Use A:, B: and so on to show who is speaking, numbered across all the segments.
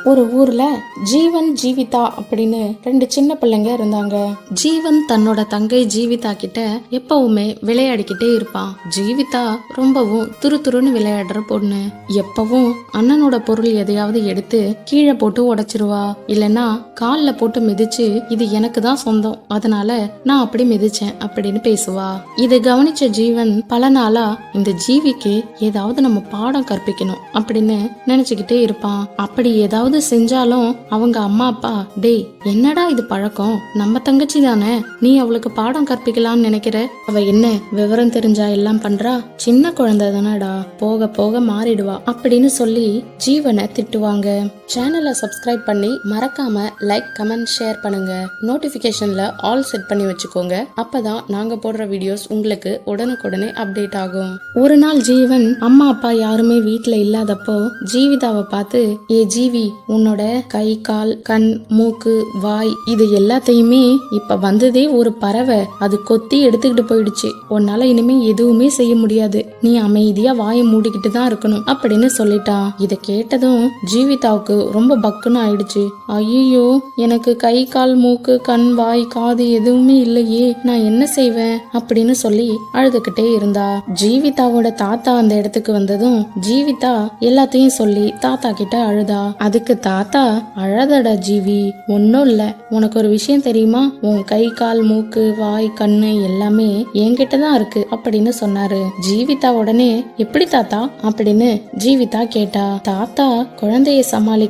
A: ஒரு ஊர்ல ஜீவன் ஜீவிதா அப்படின்னு ரெண்டு சின்ன பிள்ளைங்க இருந்தாங்க. ஜீவன் தன்னோட தங்கை ஜீவிதா கிட்ட எப்பவுமே விளையாடிக்கிட்டே இருப்பான். ஜீவிதா ரொம்பவும் துருதுருன்னு விளையாடுற பொண்ணு. எப்பவும் அண்ணனோட பொருள் எதையாவது எடுத்து கீழே போட்டு உடைச்சிருவா, இல்லனா கால்ல போட்டு மிதிச்சு இது எனக்கு தான் சொந்தம், அதனால நான் அப்படி மிதிச்சேன் அப்படின்னு பேசுவா. இதை கவனிச்ச ஜீவன் பல நாளா இந்த ஜீவிக்கு ஏதாவது நம்ம பாடம் கற்பிக்கணும் அப்படின்னு நினைச்சுக்கிட்டே இருப்பான். அப்படி ஏதாவது செஞ்சாலும் அவங்க அம்மா அப்பா, டேய் என்னடா இது பழக்கம், நம்ம தங்கச்சி தானே, நீ அவளுக்கு பாடம் கற்பிக்கலாம்னு நினைக்கிற, அவ என்ன விவரம் தெரிஞ்சா எல்லாம் பண்றா, சின்ன குழந்தை தானடா, போக போக மாறிடுவா அப்படின்னு சொல்லி ஜீவனை திட்டுவாங்க. சேனலை சப்ஸ்கிரைப் பண்ணி மறக்காம லைக் கமெண்ட் ஷேர் பண்ணுங்க. நோட்டிபிகேஷன்ல ஆல் செட் பண்ணி வச்சுக்கோங்க, அப்பதான் நாங்க போடுற வீடியோஸ் உங்களுக்கு உடனுக்குடனே அப்டேட் ஆகும். ஒரு நாள் ஜீவன் அம்மா அப்பா யாருமே வீட்டுல இல்லாதப்போ ஜீவிதாவை பார்த்து, ஏ ஜீவி, உன்னோட கை கால் கண் மூக்கு வாய் இது எல்லாத்தையுமே இப்ப வந்ததே ஒரு பறவை, அது கொத்தி எடுத்துக்கிட்டு போயிடுச்சு, உன்னால இனிமே எதுவுமே செய்ய முடியாது, நீ அமைதியா வாயை மூடிக்கிட்டு தான் இருக்கணும் அப்படின்னு சொல்லிட்டான். இத கேட்டதும் ஜீவிதாவுக்கு ரொம்ப பக்குன்னு ஆயிடுச்சு. ஐயோ, எனக்கு கை கால் மூக்கு கண் வாய் காது எதுவுமே இல்லையே, நான் என்ன செய்வேன் அப்படின்னு சொல்லி அழுதுகிட்டே இருந்தா. ஜீவிதாவோட தாத்தா அந்த இடத்துக்கு வந்ததும் ஜீவிதா எல்லாத்தையும் சொல்லி தாத்தா கிட்ட அழுதா. அதுக்கு தாத்தா, அழாதடா ஜீவி, ஒன்னும் இல்ல, உனக்கு ஒரு விஷயம் தெரியுமா, உன் கை கால் மூக்கு வாய் கண்ணு எல்லாமே என்கிட்டதான் இருக்கு அப்படின்னு சொன்னாரு. ஜீவிதா உடனே, எப்படி தாத்தா அப்படின்னு ஜீவிதா கேட்டா. தாத்தா குழந்தைய சமாளிக்க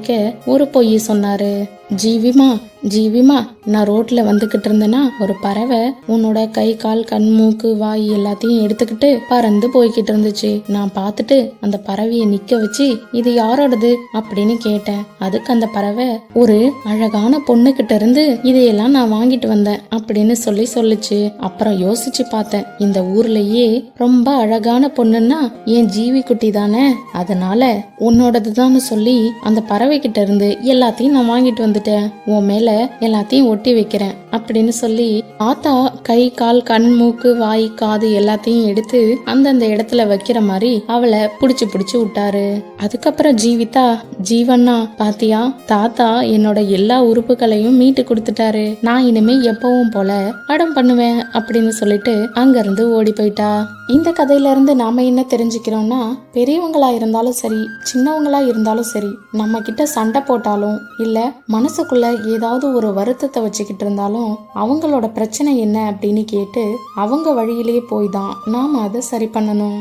A: ஒரு பொய் சொன்னாரு. ஜீவிமா, நான் ரோட்ல வந்துகிட்டு இருந்தேன்னா ஒரு பறவை உன்னோட கை கால் கண் மூக்கு வாய் எல்லாத்தையும் எடுத்துக்கிட்டு பறந்து போய்கிட்டு இருந்துச்சு. நான் பார்த்துட்டு அந்த பறவைய நிக்க வச்சு இது யாரோடது அப்படின்னு கேட்டேன். அதுக்கு அந்த பறவை, ஒரு அழகான பொண்ணு கிட்ட இருந்து இதையெல்லாம் நான் வாங்கிட்டு வந்தேன் அப்படின்னு சொல்லுச்சு. அப்புறம் யோசிச்சு பார்த்தேன், இந்த ஊர்லயே ரொம்ப அழகான பொண்ணுன்னா என் ஜீவி குட்டி தானே, அதனால உன்னோடதுதான்னு சொல்லி அந்த பறவை கிட்ட இருந்து எல்லாத்தையும் நான் வாங்கிட்டு வந்துட்டேன், உன் மேல எல்லாத்தையும் ஒட்டி வைக்கிறேன் அப்படின்னு சொல்லி ஆத்தா கை கால் கண் மூக்கு வாய் காது எல்லாத்தையும் எடுத்து அந்தந்த இடத்துல வைக்கிற மாதிரி அவளை புடிச்சு விட்டாரு. அதுக்கப்புறம் ஜீவிதா, ஜீவன்னா பாத்தியா, தாத்தா என்னோட எல்லா உறுப்புகளையும் மீட்டு கொடுத்துட்டாரு, நான் இனிமே எப்பவும் போல அடம் பண்ணுவேன் அப்படின்னு சொல்லிட்டு அங்கிருந்து ஓடி போயிட்டா. இந்த கதையில இருந்து நாம என்ன தெரிஞ்சுக்கிறோம்னா, பெரியவங்களா இருந்தாலும் சரி சின்னவங்களா இருந்தாலும் சரி, நம்ம கிட்ட சண்டை போட்டாலும் இல்ல மனசுக்குள்ள ஏதாவது ஒரு வருத்தத்தை வச்சுக்கிட்டு இருந்தாலும் அவங்களோட பிரச்சனை என்ன அப்படின்னு கேட்டு அவங்க வழியிலேயே போய் தான் நாம அதை சரி பண்ணணும்.